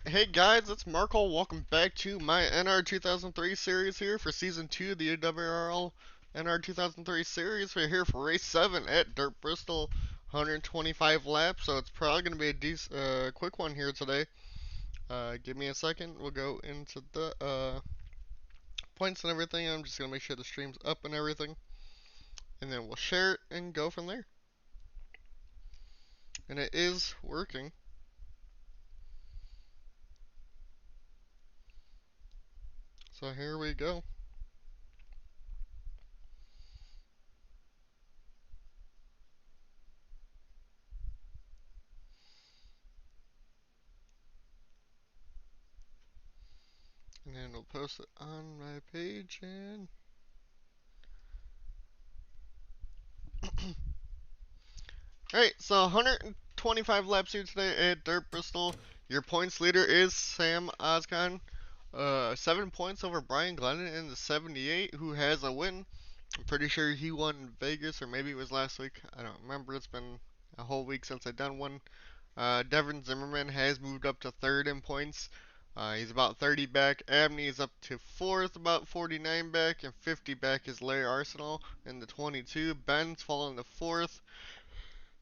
Hey guys, it's Marco. Welcome back to my NR2003 series here for Season 2 of the EWRL NR2003 series. We're here for Race 7 at Dirt Bristol, 125 laps, so it's probably going to be a quick one here today. Give me a second. We'll go into the points and everything. I'm just going to make sure the stream's up and everything. And then we'll share it and go from there. And it is working. So here we go. And then we'll post it on my page and Alright, so 125 laps here today at Dirt Bristol. Your points leader is Sam Oscon. 7 points over Brian Glennon in the 78, who has a win. I'm pretty sure he won in Vegas, or maybe it was last week. I don't remember. It's been a whole week since I've done one. Devin Zimmerman has moved up to 3rd in points. He's about 30 back. Abney is up to 4th, about 49 back, and 50 back is Larry Arsenal in the 22. Ben's fallen to 4th.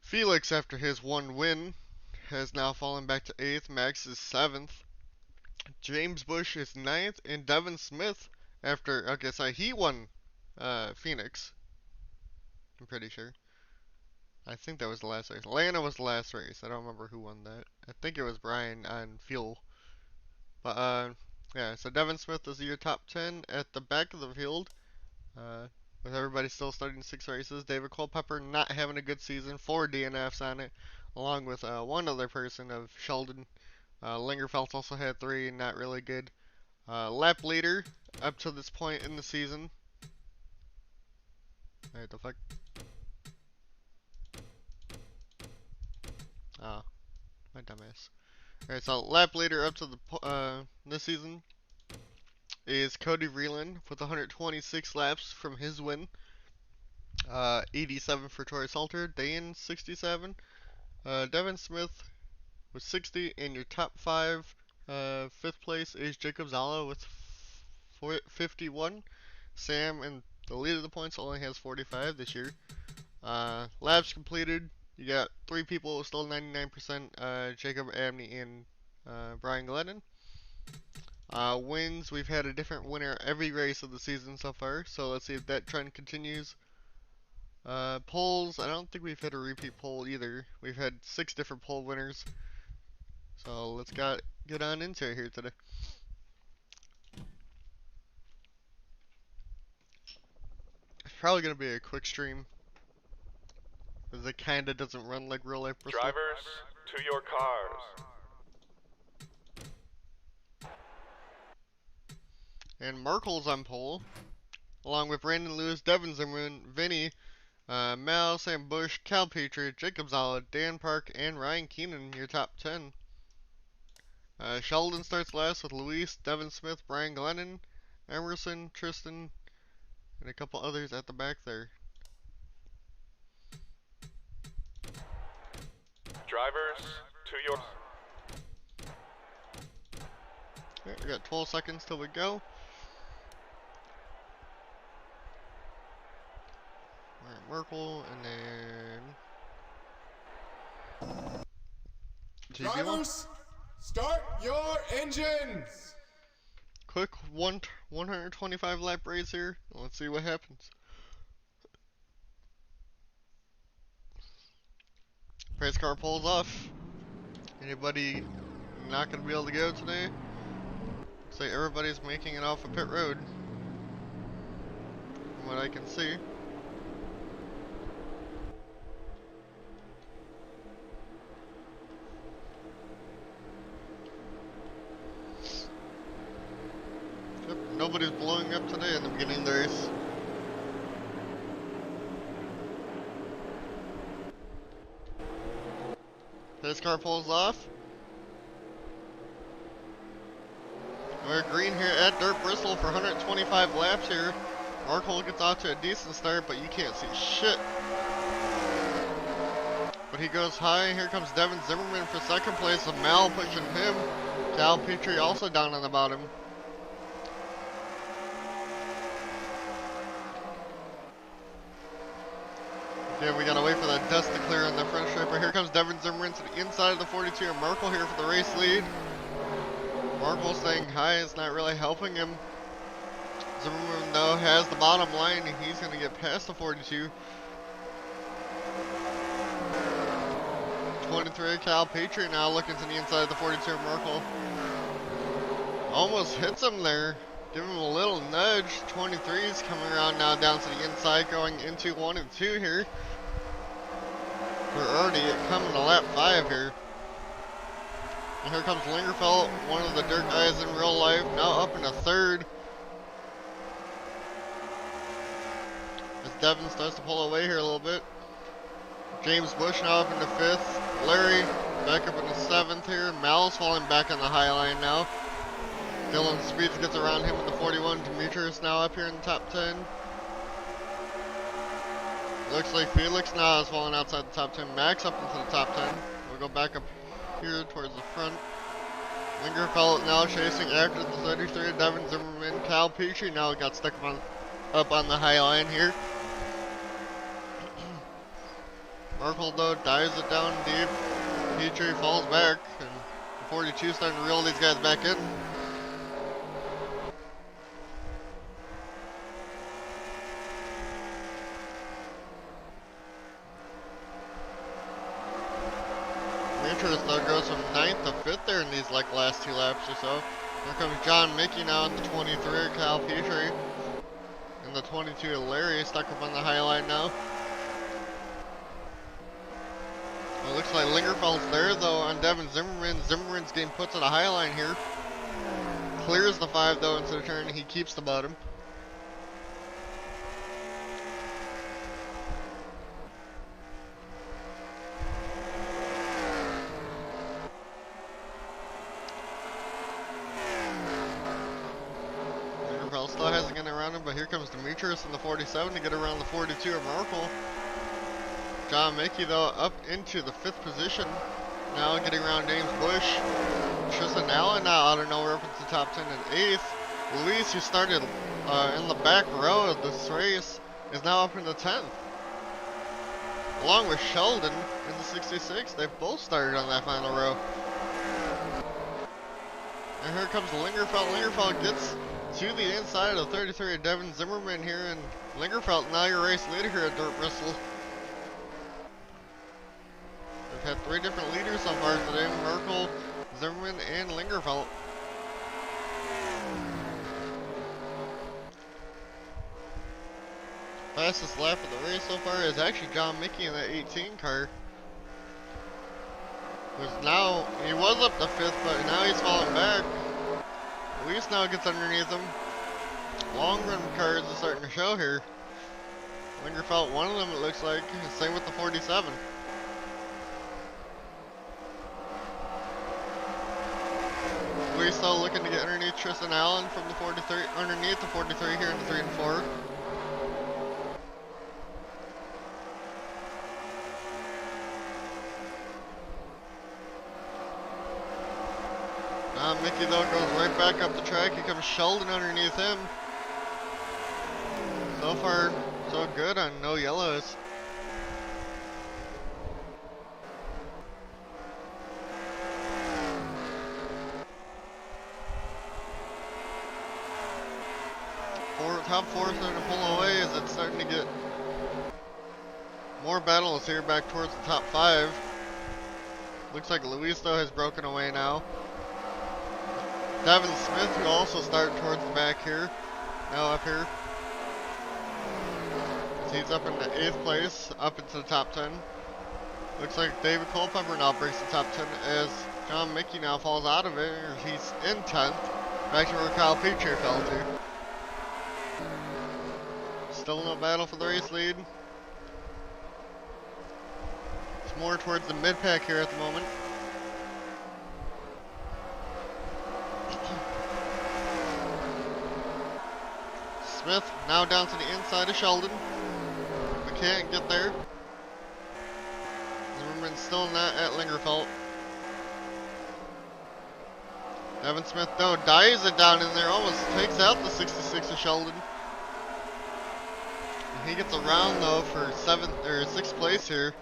Felix, after his one win, has now fallen back to 8th. Max is 7th. James Bush is 9th. And Devin Smith, he won Phoenix. I'm pretty sure. I think that was the last race. Atlanta was the last race. I don't remember who won that. I think it was Brian on fuel. But, yeah, so Devin Smith is your top 10 at the back of the field. With everybody still starting 6 races. David Culpepper not having a good season. 4 DNFs on it. Along with one other person of Sheldon. Lingerfelt also had 3, not really good. Lap leader up to this point in the season. Alright, the fuck? Oh, my dumbass. Alright, so lap leader up to the this season is Cody Vreeland with 126 laps from his win. 87 for Troy Salter. Dane 67. Devin Smith with 60, and your top 5, 5th place is Jacob Zala with 51. Sam, in the lead of the points, only has 45 this year. Laps completed, you got 3 people still 99%, Jacob Abney and Brian Glennon. Wins, we've had a different winner every race of the season so far, so let's see if that trend continues. Polls, I don't think we've had a repeat poll either. We've had 6 different poll winners. So let's get on into it here today. It's probably going to be a quick stream, because it kind of doesn't run like real life Bristol. Drivers, to your cars. And Merkel's on pole, along with Brandon Lewis, Devin Zimmerman, Vinny, Mal, Sam Bush, Cal Petrie, Jacob Zala, Dan Park, and Ryan Keenan, your top 10. Sheldon starts last with Luis, Devin Smith, Brian Glennon, Emerson, Tristan, and a couple others at the back there. Drivers, to your... Alright, we got 12 seconds till we go. Alright, Merkel, and then... Drivers, start your engines! Quick 125 lap race here. Let's see what happens. Race car pulls off. Anybody not going to be able to go today? Looks like everybody's making it off of pit road, from what I can see. Yep, nobody's blowing up today in the beginning of the race. This car pulls off. We're green here at Dirt Bristol for 125 laps here. Markle gets off to a decent start, but you can't see shit. But he goes high. Here comes Devin Zimmerman for 2nd place. Mal pushing him. Cal Petrie also down on the bottom. Okay, we gotta wait for that dust to clear on the front stripe. But here comes Devin Zimmerman to the inside of the 42, and Merkel here for the race lead. Merkel staying high, it's not really helping him. Zimmerman, though, has the bottom line, and he's gonna get past the 42. 23, Cal Petrie now looking to the inside of the 42, Merkel. Almost hits him there. Give him a little nudge. 23 is coming around now down to the inside, going into 1 and 2 here. We're already coming to lap 5 here. And here comes Lingerfeld, one of the dirt guys in real life, now up in a third. As Devin starts to pull away here a little bit. James Bush now up in the 5th. Larry back up in the 7th here. Mal's falling back on the high line now. Dylan Speeds gets around him in the 41. Demetrius now up here in the top 10. Looks like Felix now is falling outside the top 10. Max up into the top 10. We'll go back up here towards the front. Lingerfeld now chasing after the 33. Devin Zimmerman. Cal Petrie now got stuck up on the high line here. Merkel though dives it down deep. Petrie falls back, and the 42 starting to reel these guys back in. Demetrius though goes from 9th to 5th there in these last 2 laps or so. Here comes John Mickey now in the 23, Cal Petrie. In the 22, Larry stuck up on the high line now. It looks like Lingerfeld's there though on Devin Zimmerman. Zimmerman's getting put to the high line here. Clears the 5 though into the turn. He keeps the bottom. Lingerfeld still hasn't gotten around him, but here comes Demetrius in the 47 to get around the 42 of Merkel. John Mickey though up into the 5th position. Now getting around James Bush. Tristan Allen now out of nowhere up into the top 10 and 8th. Luis, who started in the back row of this race, is now up in the 10th. Along with Sheldon in the 66. They both started on that final row. And here comes Lingerfeld. Lingerfeld gets to the inside of the 33 of Devin Zimmerman here. And Lingerfeld now your race leader here at Dirt Bristol. We've had 3 different leaders so far today, Merkel, Zimmerman, and Lingerfeld. Fastest lap of the race so far is actually John Mickey in that 18 car. Now, he was up to 5th, but now he's falling back. Luis now gets underneath him. Long run cars are starting to show here. Lingerfeld, one of them it looks like. Same with the 47. Luis still looking to get underneath Tristan Allen from the 43, underneath the 43 here in the 3 and 4. Mickey though goes right back up the track. Here comes Sheldon underneath him. So far, so good on no yellows. Top 4 starting to pull away as it's starting to get more battles here back towards the top 5. Looks like Luis though has broken away now. Devin Smith, who also started towards the back here, now up here. He's up in the 8th place, up into the top 10. Looks like David Culpepper now breaks the top 10 as John Mickey now falls out of it. He's in 10th, back to where Kyle Petrie fell to. Still no battle for the race lead. It's more towards the mid-pack here at the moment. Smith now down to the inside of Sheldon. We can't get there. Zimmerman's still not at Lingerfeld. Devin Smith, though, dives it down in there, almost takes out the 66 of Sheldon. And he gets around, though, for 6th place here.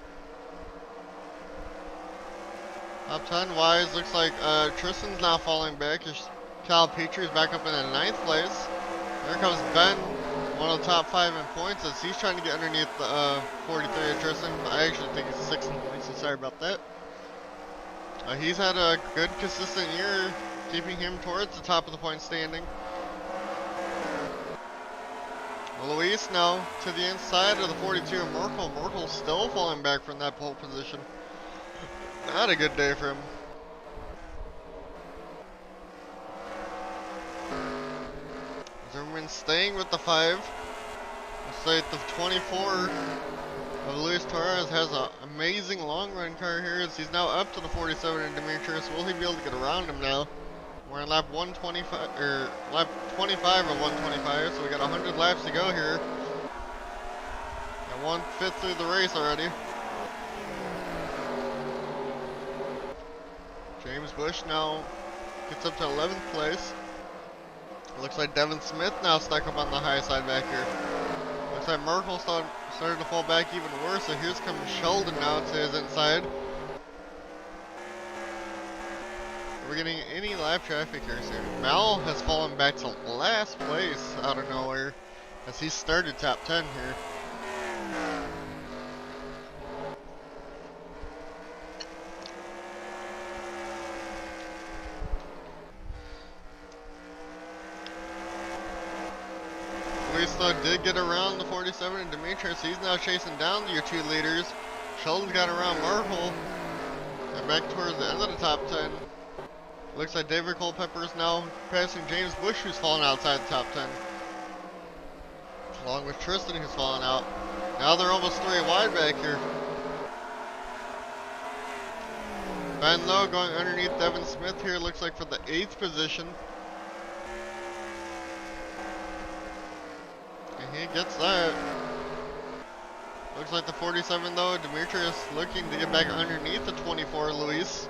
Top 10 wise, looks like Tristan's now falling back. Cal Petrie's back up in the 9th place. There comes Ben, one of the top 5 in points, as he's trying to get underneath the 43 of Tristan. I actually think he's 6th in points, so sorry about that. He's had a good, consistent year, keeping him towards the top of the point standing. Luis now to the inside of the 42 of Merkel. Merkel's still falling back from that pole position. Not a good day for him. Zimmerman staying with the 5. Looks like the 24 of Luis Torres has an amazing long run car here, as he's now up to the 47 in Demetrius. Will he be able to get around him now? We're on lap 125, or lap 25 of 125, so we got 100 laps to go here. Got 1/5 through the race already. James Bush now gets up to 11th place. Looks like Devin Smith now stuck up on the high side back here. Looks like Merkel started to fall back even worse, so here's coming Sheldon now to his inside. Are we getting any lap traffic here soon? Mal has fallen back to last place out of nowhere, as he started top 10 here. Luis though did get around the 47 and Demetrius. He's now chasing down your 2 leaders. Sheldon's got around Merkel. And back towards the end of the top 10. Looks like David Culpepper is now passing James Bush, who's fallen outside the top 10. Along with Tristan, who's fallen out. Now they're almost 3 wide back here. Ben though going underneath Devin Smith here, looks like for the 8th position. And he gets that. Looks like the 47 though, Demetrius looking to get back underneath the 24, Luis.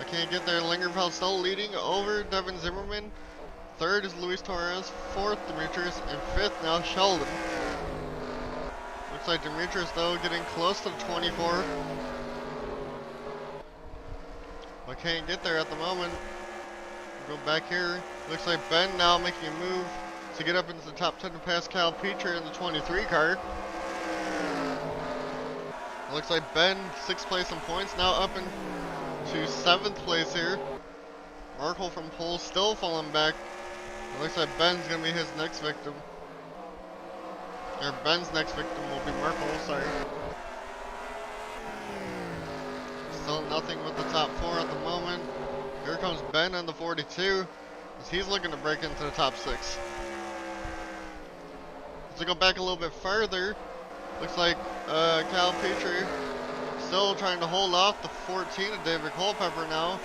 I can't get there. Lingerfeld still leading over Devin Zimmerman. 3rd is Luis Torres. 4th, Demetrius. And 5th now, Sheldon. Looks like Demetrius, though, getting close to the 24. But can't get there at the moment. Go back here. Looks like Ben now making a move to get up into the top 10 to pass Cal Petrie in the 23 car. Looks like Ben, 6th place in points, now up in to 7th place here. Merkel from pole still falling back. It looks like Ben's gonna be his next victim. Or Ben's next victim will be Merkel, sorry. Still nothing with the top 4 at the moment. Here comes Ben on the 42, as he's looking to break into the top 6. To go back a little bit further, looks like Cal Petrie still trying to hold off the 14 of David Culpepper now.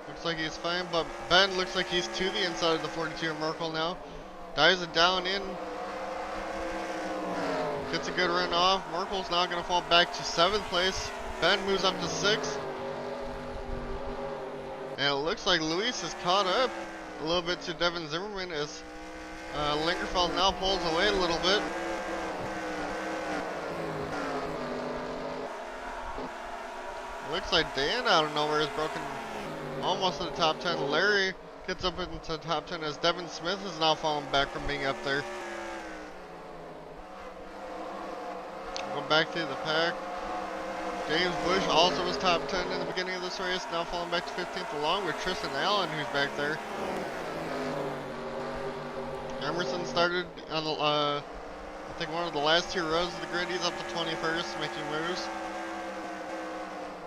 Looks like he's fine, but Ben looks like he's to the inside of the 42 of Merkel now. Dives it down in. Gets a good run off. Merkel's now going to fall back to 7th place. Ben moves up to 6th. And it looks like Luis is caught up a little bit to Devin Zimmerman, as Lingerfeld now pulls away a little bit. Looks like Dan out of nowhere is broken almost to the top 10. Larry gets up into the top 10 as Devin Smith is now falling back from being up there. Go back to the pack. James Bush also was top 10 in the beginning of this race, now falling back to 15th along with Tristan Allen, who's back there. Emerson started on the, I think one of the last 2 rows of the grid. He's up to 21st, making moves.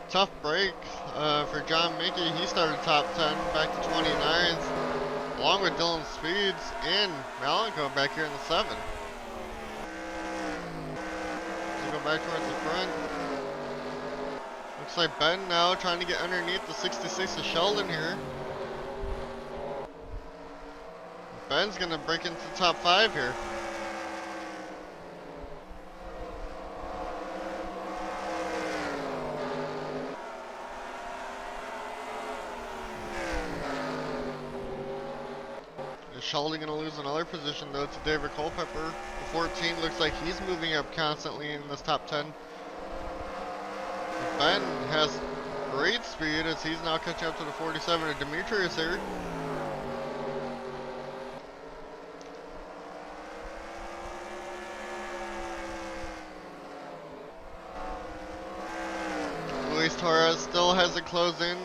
Tough break for John Mickey. He started top 10, back to 29th, along with Dylan Speeds and Malenko back here in the 7. So go back towards the front. Looks like Ben now trying to get underneath the 66 of Sheldon here. Ben's gonna break into the top 5 here. Is Sheldon going to lose another position though to David Culpepper? The 14 looks like he's moving up constantly in this top 10. Ben has great speed as he's now catching up to the 47 and Demetrius here. Luis Torres still hasn't closed in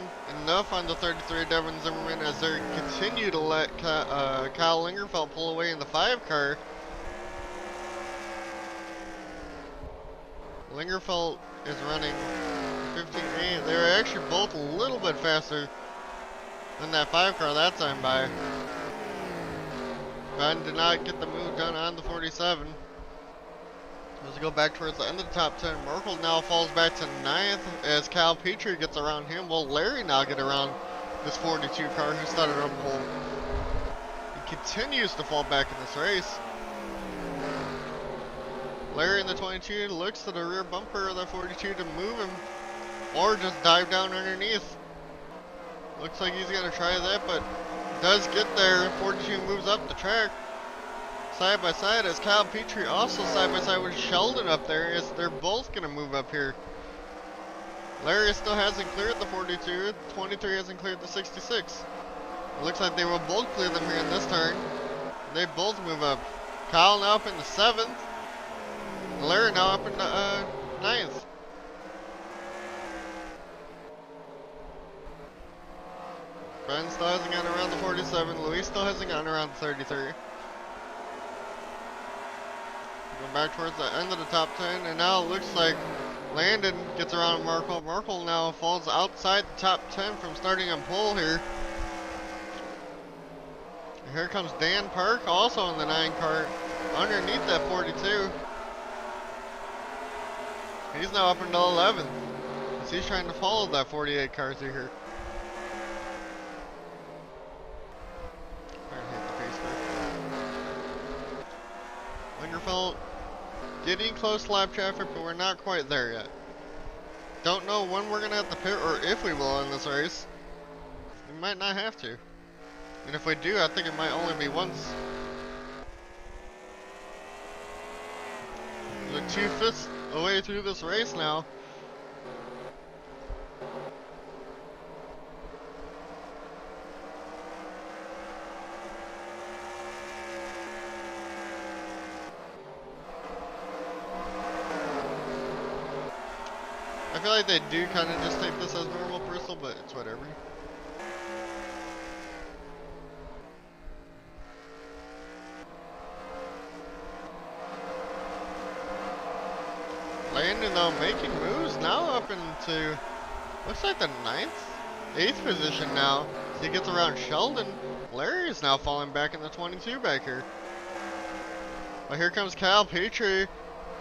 enough on the 33 Devin Zimmerman as they continue to let Kyle Lingerfeld pull away in the 5 car. Lingerfeld is running 15.8. They were actually both a little bit faster than that 5 car that time by. Ben did not get the move done on the 47. As we go back towards the end of the top 10, Merkel now falls back to 9th as Cal Petrie gets around him. Will Larry now get around this 42 car who started on pole? He continues to fall back in this race. Larry in the 22 looks to the rear bumper of the 42 to move him or just dive down underneath. Looks like he's going to try that, but does get there. 42 moves up the track. Side by side as Kyle Petrie also side by side with Sheldon up there as they're both going to move up here. Larry still hasn't cleared the 42, 23 hasn't cleared the 66. It looks like they will both clear them here in this turn. They both move up. Kyle now up in the 7th. Larry now up in the 9th. Ben still hasn't gotten around the 47. Luis still hasn't gotten around the 33. Go back towards the end of the top 10, and now it looks like Landon gets around Merkel. Merkel now falls outside the top 10 from starting on pole here. And here comes Dan Park, also in the 9 car, underneath that 42. He's now up into 11th, as he's trying to follow that 48 car through here. Lingerfeld getting close to lap traffic, but we're not quite there yet. Don't know when we're going to have to pit or if we will in this race. We might not have to. And if we do, I think it might only be once. We're 2/5 away through this race now. I feel like they do kind of just take this as normal Bristol, but it's whatever. Landon though making moves now up into, looks like the 9th, 8th position now. He gets around Sheldon. Larry is now falling back in the 22 back here. But here comes Kyle Petrie.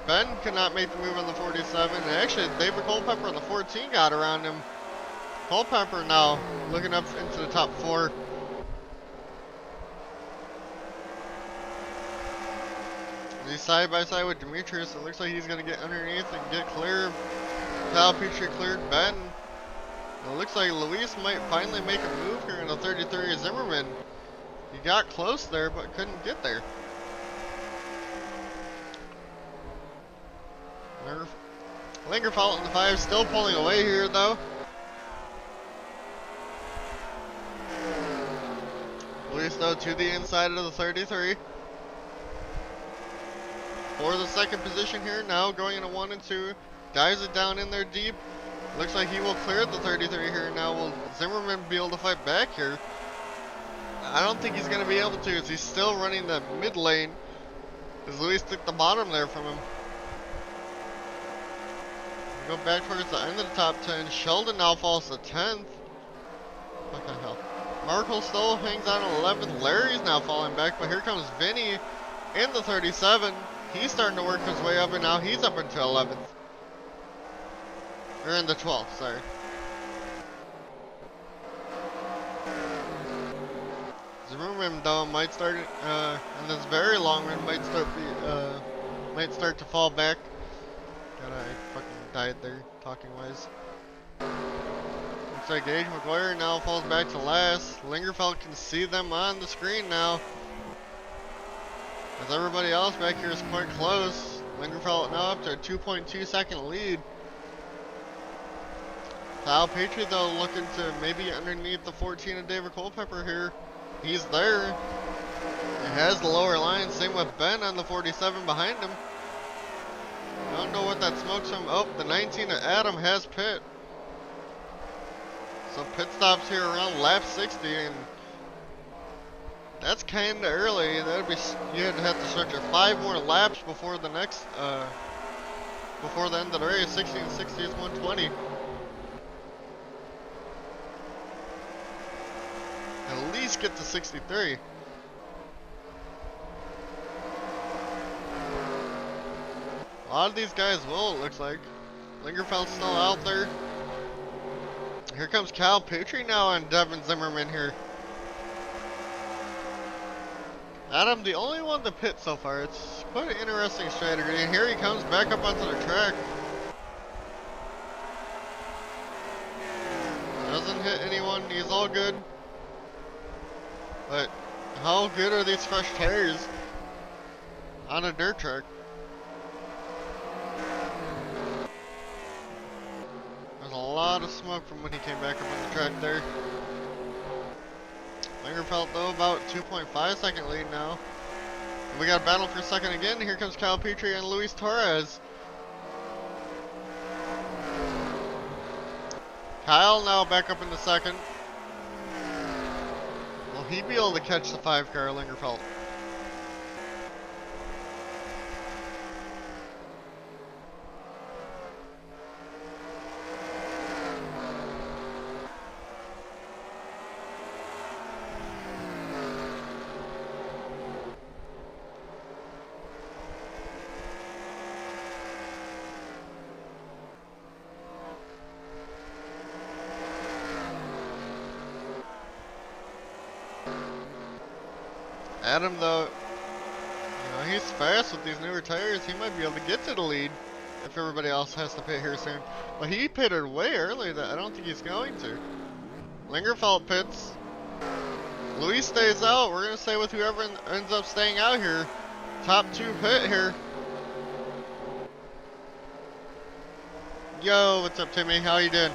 Ben could not make the move on the 47, and actually David Culpepper on the 14 got around him. Culpepper now looking up into the top 4. He's side by side with Demetrius. It looks like he's going to get underneath and get clear. Kyle Petrie cleared Ben. It looks like Luis might finally make a move here in the 33 Zimmerman. He got close there, but couldn't get there. Lingerfeld in the 5, still pulling away here though. Luis though to the inside of the 33. For the second position here, now going into 1 and 2. Dives it down in there deep. Looks like he will clear the 33 here. Now will Zimmerman be able to fight back here? I don't think he's going to be able to, as he's still running the mid lane. As Luis took the bottom there from him. Go back towards the end of the top 10. Sheldon now falls to 10th. What the hell? Merkel still hangs on 11th. Larry's now falling back, but here comes Vinny in the 37. He's starting to work his way up, and now he's up into 11th. Or in the 12th, sorry. Zimmerman though might start in this very long run might start to fall back. God, I fucking died there, talking wise. Looks like Gage McGuire now falls back to last. Lingerfeld can see them on the screen now. As everybody else back here is quite close. Lingerfeld now up to a 2.2 second lead. Kyle Petrie though looking to maybe underneath the 14 of David Culpepper here. He's there. He has the lower line. Same with Ben on the 47 behind him. I don't know what that smoke's from. Oh, the 19 of Adam has pit. So pit stops here around lap 60, and that's kind of early. That'd be, you'd have to start your 5 more laps before the next, before the end of the race. 60 and 60 is 120. At least get to 63. A lot of these guys will, it looks like. Lingerfeld's still out there. Here comes Kyle Petrie now on Devin Zimmerman here. Adam, the only one to pit so far. It's quite an interesting strategy. And here he comes back up onto the track. Doesn't hit anyone. He's all good. But how good are these fresh tires on a dirt track? There's a lot of smoke from when he came back up on the track there. Lingerfeld though about 2.5 second lead now. And we got a battle for second again. Here comes Kyle Petrie and Luis Torres. Kyle now back up in the second. Will he be able to catch the 5 car Lingerfeld? Adam though, you know, he's fast with these newer tires. He might be able to get to the lead if everybody else has to pit here soon. But he pitted way early that I don't think he's going to. Lingerfeld pits. Luis stays out. We're going to stay with whoever ends up staying out here. Top 2 pit here. Yo, what's up, Timmy? How you doing?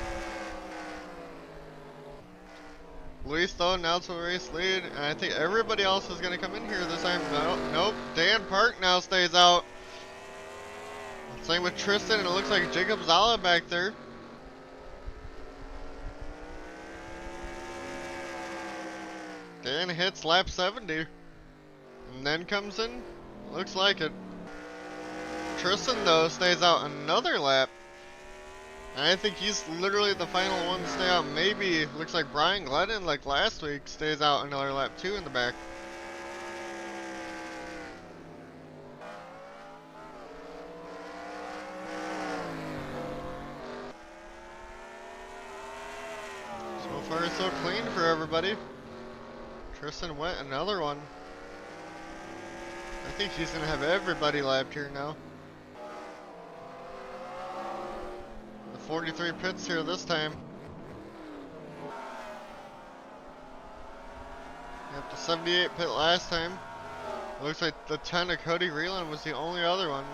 Luis though now to the race lead, and I think everybody else is going to come in here this time. Nope. Dan Park now stays out. Same with Tristan, and it looks like Jacob Zala back there. Dan hits lap 70, and then comes in. Looks like it. Tristan though stays out another lap. And I think he's literally the final one to stay out. Maybe, looks like Brian Glennon, like last week, stays out another lap 2 in the back. So far, so clean for everybody. Tristan went another one. I think he's going to have everybody lapped here now. 43 pits here this time. Yep, the 78 pit last time. Looks like the 10 of Cody Reeland was the only other one.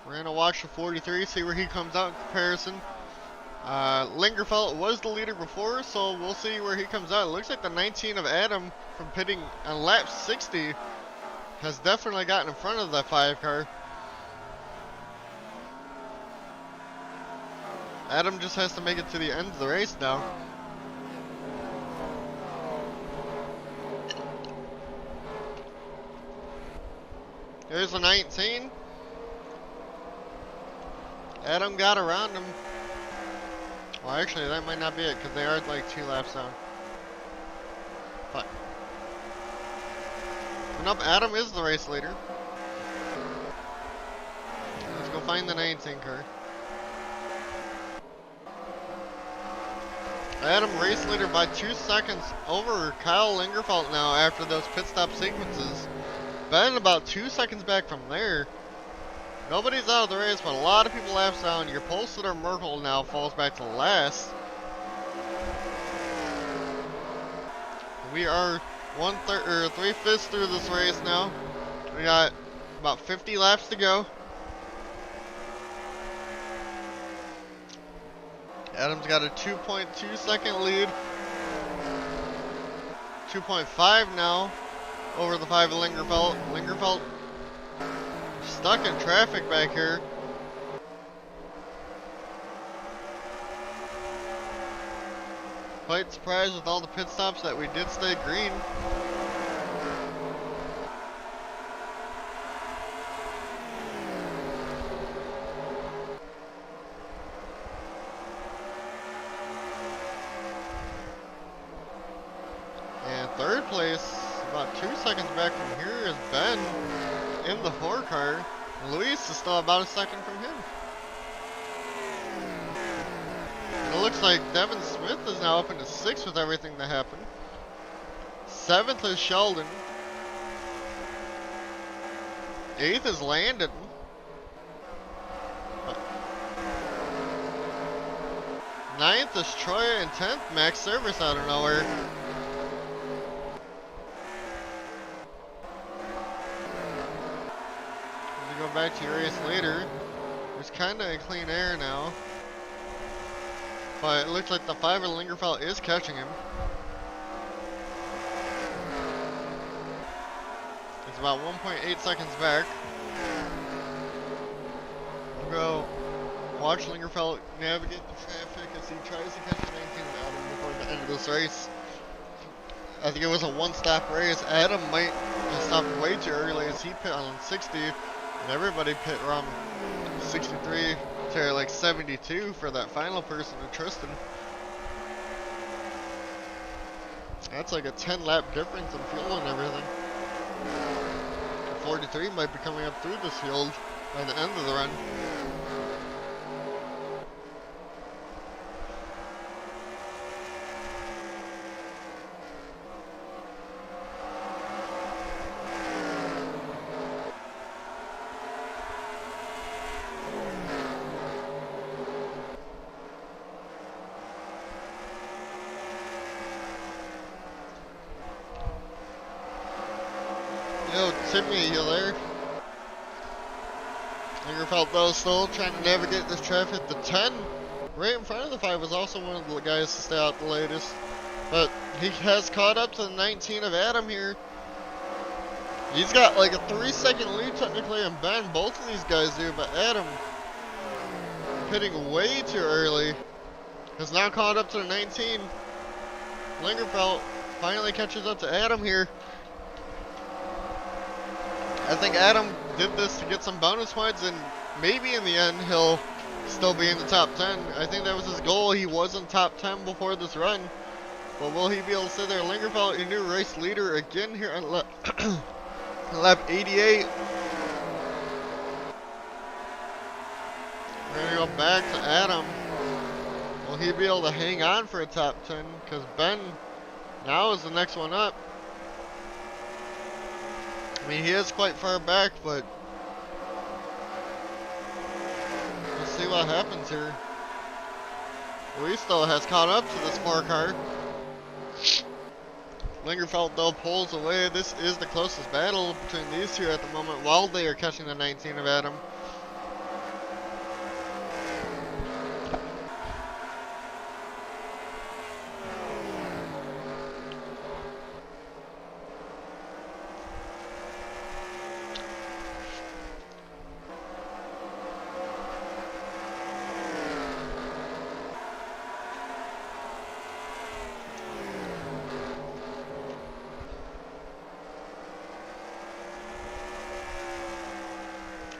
We're gonna watch the 43, see where he comes out in comparison. Lingerfeld was the leader before, so we'll see where he comes out. It looks like the 19 of Adam from pitting on lap 60 has definitely gotten in front of that 5 car. Adam just has to make it to the end of the race now. Here's the 19. Adam got around him. Well, actually, that might not be it, because they are like 2 laps down. But nope, Adam is the race leader. Let's go find the 19 car. Adam race leader by 2 seconds over Kyle Lingerfeld now after those pit stop sequences. Ben about 2 seconds back from there. Nobody's out of the race, but a lot of people laps down. Your pole sitter Merkel now falls back to last. We are 3/5 through this race now. We got about 50 laps to go. Adam's got a 2.2 second lead. 2.5 now over the 5 of Lingerfeld. Lingerfeld stuck in traffic back here. Quite surprised with all the pit stops that we did stay green. And third place, about 2 seconds back from here, is Ben in the 4 car. Luis is still about a second from him. It looks like Devin Smith is now up into 6th with everything that happened. 7th is Sheldon. 8th is Landon. 9th is Troy, and 10th Max Service out of nowhere. As you go back to your race later, there's kind of a clean air now. But it looks like the 5 of Lingerfeld is catching him. It's about 1.8 seconds back. We'll go watch Lingerfeld navigate the traffic as he tries to catch the 19 of Adam before the end of this race. I think it was a one-stop race. Adam might have stopped way too early as he pit on 60, and everybody pit around 63 to like 72 for that final person to Tristan. That's like a 10 lap difference in fuel and everything. 43 might be coming up through this field by the end of the run. Yo, Timmy, you there? Lingerfeld though still trying to navigate this traffic. The 10 right in front of the 5 was also one of the guys to stay out the latest. But he has caught up to the 19 of Adam here. He's got like a 3-second lead technically on Ben. Both of these guys do, but Adam pitting way too early has now caught up to the 19. Lingerfeld finally catches up to Adam here. I think Adam did this to get some bonus points, and maybe in the end he'll still be in the top 10. I think that was his goal. He was in top 10 before this run, but will he be able to stay there? Lingerfeld, a new race leader again here on lap 88. We're gonna go back to Adam. Will he be able to hang on for a top 10? Because Ben now is the next one up. I mean, he is quite far back, but let's see what happens here. Luis though has caught up to this 4 car. Lingerfeld though pulls away. This is the closest battle between these two at the moment while they are catching the 19 of Adam.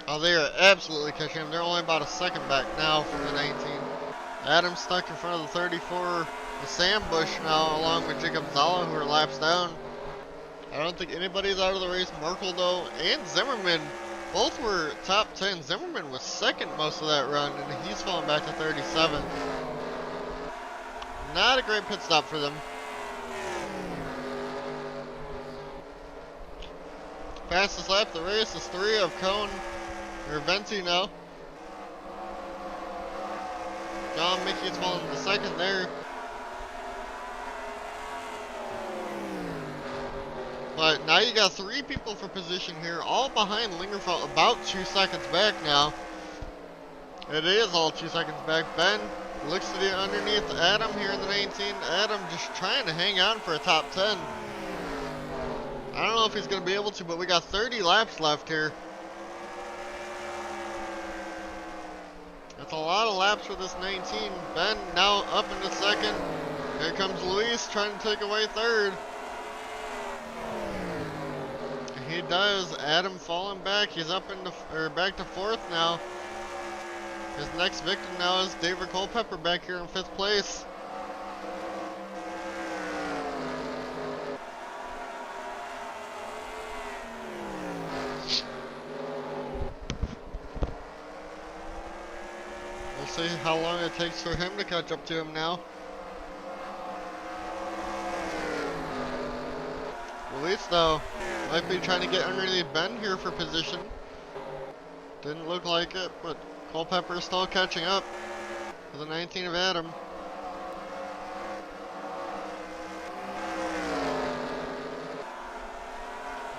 Oh, they are absolutely catching him. They're only about a second back now from the 19. Adam's stuck in front of the 34. The Sam Bush now, along with Jacob Zala, who are laps down. I don't think anybody's out of the race. Merkel, though, and Zimmerman, both were top 10. Zimmerman was second most of that run, and he's falling back to 37. Not a great pit stop for them. Fastest lap of the race is 3 of Cone. Or Venti now. John Mickey's falling to second there. But now you got 3 people for position here, all behind Lingerfeld, about 2 seconds back now. It is all 2 seconds back. Ben looks to the underneath Adam here in the 19. Adam just trying to hang on for a top 10. I don't know if he's going to be able to, but we got 30 laps left here. That's a lot of laps for this 19. Ben now up into second. Here comes Luis trying to take away third. He does. Adam falling back. He's up into back to fourth now. His next victim now is David Culpepper back here in 5th place. We'll see how long it takes for him to catch up to him now. Luis though might be trying to get underneath Ben here for position. Didn't look like it, but Culpepper still catching up to the 19 of Adam.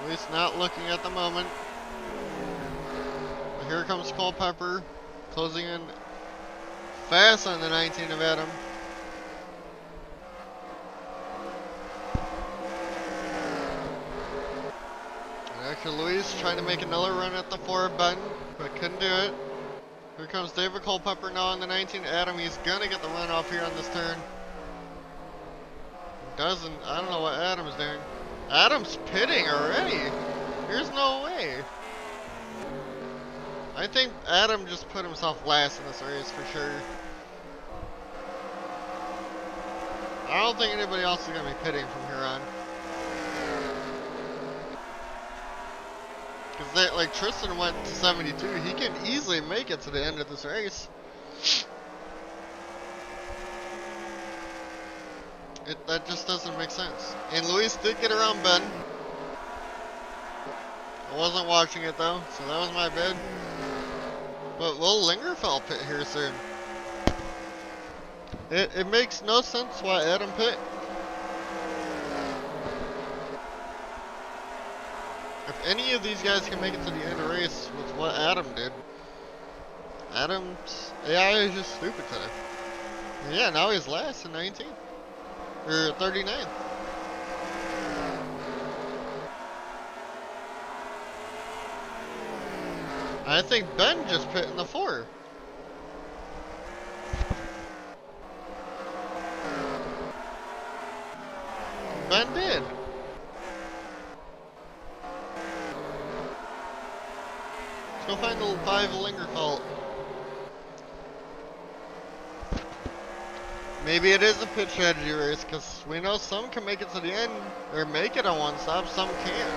Luis not looking at the moment. But here comes Culpepper closing in fast on the 19 of Adam. Actually, Luis trying to make another run at the 4 of Ben, but couldn't do it. Here comes David Culpepper now on the 19. Adam, he's gonna get the run off here on this turn. Doesn't. I don't know what Adam's doing. Adam's pitting already. There's no way. I think Adam just put himself last in this race for sure. I don't think anybody else is gonna be pitting from here on. Because like Tristan went to 72, he can easily make it to the end of this race. That just doesn't make sense. And Luis did get around Ben. I wasn't watching it though, so that was my bad. But will Lingerfeld pit here soon? It makes no sense why Adam pit. If any of these guys can make it to the end of the race with what Adam did, Adam's AI is just stupid today. And yeah, now he's last in 19. Or 39. I think Ben just pit in the 4. Ben did. Let's go find the 5 Lingerfeld. Maybe it is a pit strategy race, because we know some can make it to the end, or make it on one stop, some can't.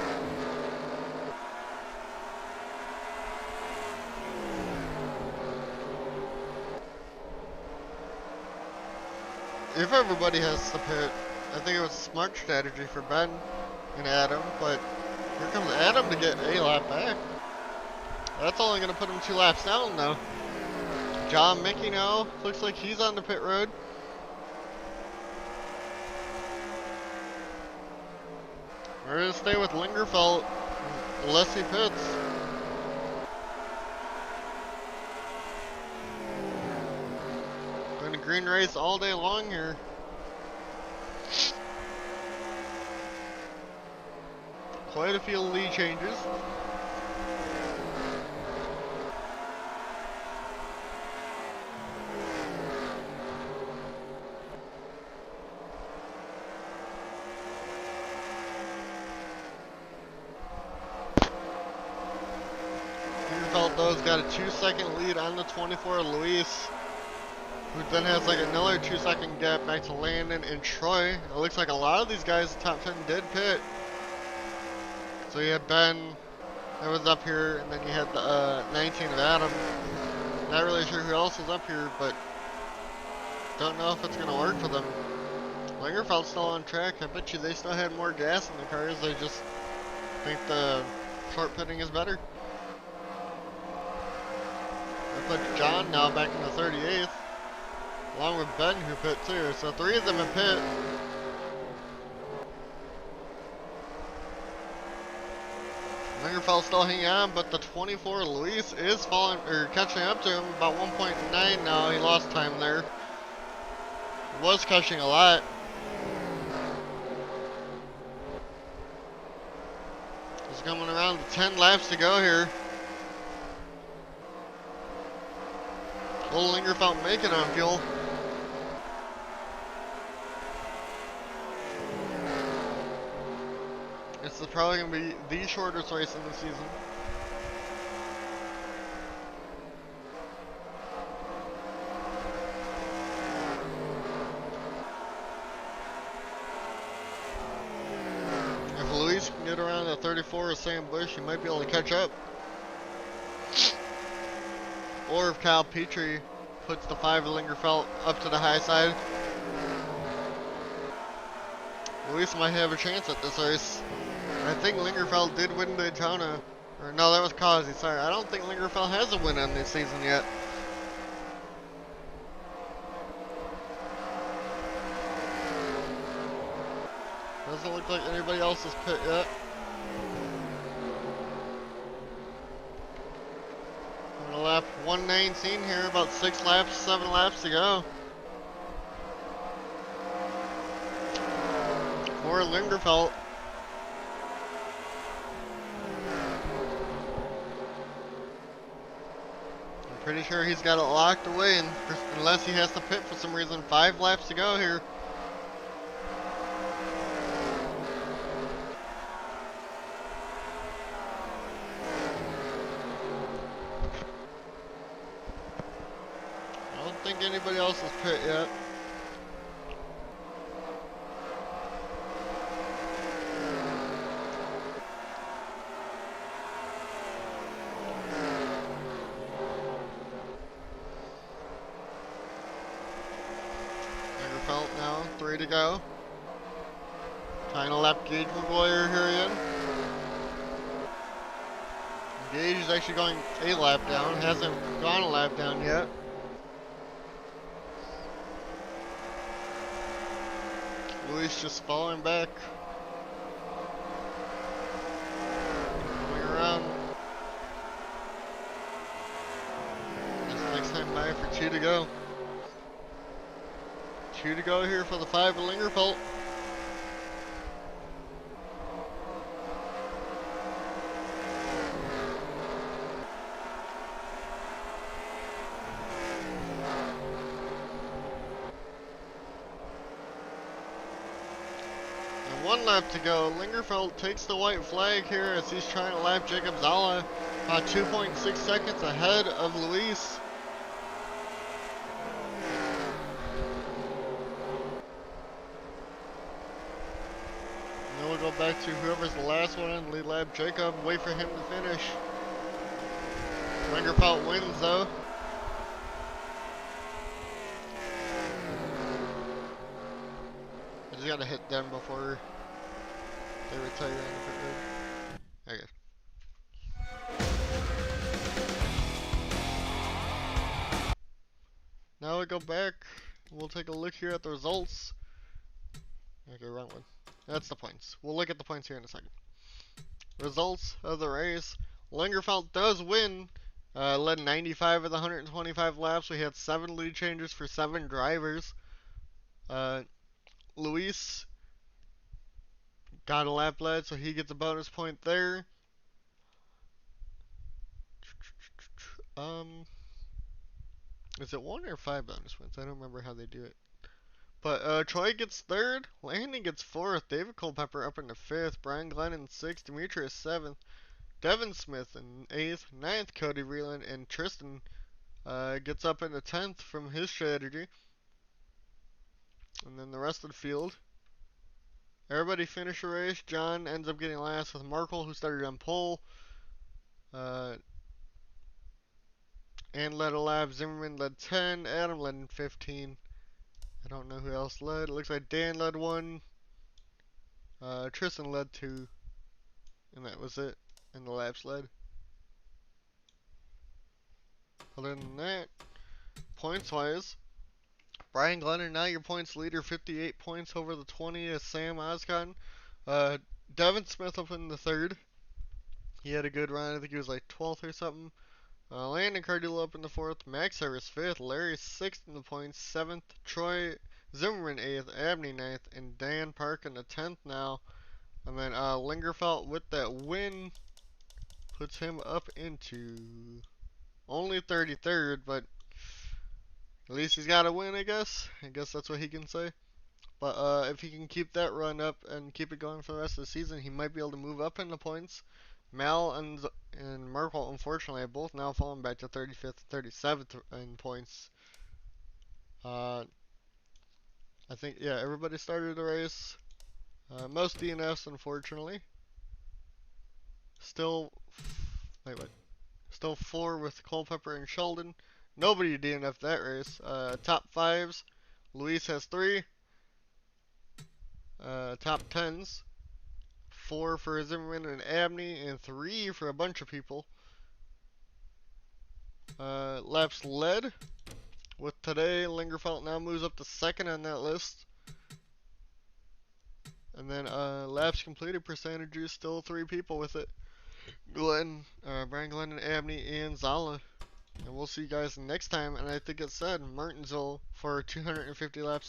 If everybody has to pit, I think it was a smart strategy for Ben and Adam, but here comes Adam to get a lap back. That's only going to put him 2 laps down though. John Mickey now, looks like he's on the pit road. We're going to stay with Lingerfeld unless he pits. Going to green race all day long here. Quite a few lead changes. Those got a 2-second lead on the 24 Luis, who then has like another 2-second gap back to Landon and Troy. It looks like a lot of these guys top 10 did pit. So you had Ben that was up here, and then you had the 19 of Adam. Not really sure who else is up here, but don't know if it's gonna work for them. Lingerfeld's still on track. I bet you they still had more gas in the cars. They just think the short pitting is better. Put John now back in the 38th, along with Ben who pit too. So 3 of them in pit. Lingerfeld still hanging on, but the 24 Luis is falling or catching up to him about 1.9 now. He lost time there. Was catching a lot. He's coming around to 10 laps to go here. Will Lingerfeld make it on fuel? This is probably going to be the shortest race in the season. If Luis can get around at 34 with Sam Bush, he might be able to catch up. Or if Kyle Petrie puts the 5 of Lingerfeld up to the high side, Luis might have a chance at this race. I think Lingerfeld did win Daytona. Or no, that was Causey, sorry. I don't think Lingerfeld has a win on this season yet. Doesn't look like anybody else has pit yet. On the lap 119 here, about 6 laps, 7 laps to go. For Lingerfeld. I'm pretty sure he's got it locked away, and unless he has to pit for some reason. 5 laps to go here. I don't think anybody else has pit yet. Lingerfeld now, 3 to go. Trying to lap Gage McGuire here again. Gage is actually going a lap down, hasn't gone a lap down yet. Luis just falling back. Coming around. This next time by for 2 to go. 2 to go here for the 5 of Lingerfeld. And 1 lap to go. Lingerfeld takes the white flag here as he's trying to lap Jacob Zala. About 2.6 seconds ahead of Luis. Then we'll go back to whoever's the last one and lead lap Jacob. Wait for him to finish. Lingerfeld wins though. I just gotta hit them before they retire. Okay. Now we go back. We'll take a look here at the results. Okay, wrong one. That's the points. We'll look at the points here in a second. Results of the race. Lingerfeld does win. Led 95 of the 125 laps. We had 7 lead changes for 7 drivers. Luis got a lap led, so he gets a bonus point there. Is it 1 or 5 bonus points? I don't remember how they do it. But Troy gets 3rd, Landon gets 4th, David Culpepper up into 5th, Brian Glennon 6th, Demetrius 7th, Devin Smith in 8th, 9th Cody Vreeland, and Tristan gets up into 10th from his strategy. And then the rest of the field. Everybody finished the race. John ends up getting last with Markle, who started on pole. And led a lap. Zimmerman led 10. Adam led 15. I don't know who else led. It looks like Dan led 1. Tristan led 2. And that was it. And the laps led. Other than that, points wise, Brian Glennon, now your points leader, 58 points over the 20 is Sam Oscott. Devin Smith up in the 3rd. He had a good run. I think he was like 12th or something. Landon Cardillo up in the 4th. Max Harris 5th. Larry 6th in the points. 7th. Troy Zimmerman 8th. Abney 9th. And Dan Park in the 10th now. And then Lingerfelt with that win puts him up into only 33rd, but at least he's got a win, I guess. I guess that's what he can say. But if he can keep that run up and keep it going for the rest of the season, he might be able to move up in the points. Mal and Merkel, unfortunately, have both now fallen back to 35th and 37th in points. I think, yeah, everybody started the race. Most DNFs, unfortunately. Still, wait. Still 4 with Culpepper and Sheldon. Nobody DNF'd that race. Top 5s. Luis has 3. Top 10s. 4 for Zimmerman and Abney, and 3 for a bunch of people. Laps led with today. Lingerfelt now moves up to 2nd on that list. And then laps completed percentages, still 3 people with it. Brian Glenn, and Abney, and Zala. And we'll see you guys next time. And I think it said Martinsville for 250 laps.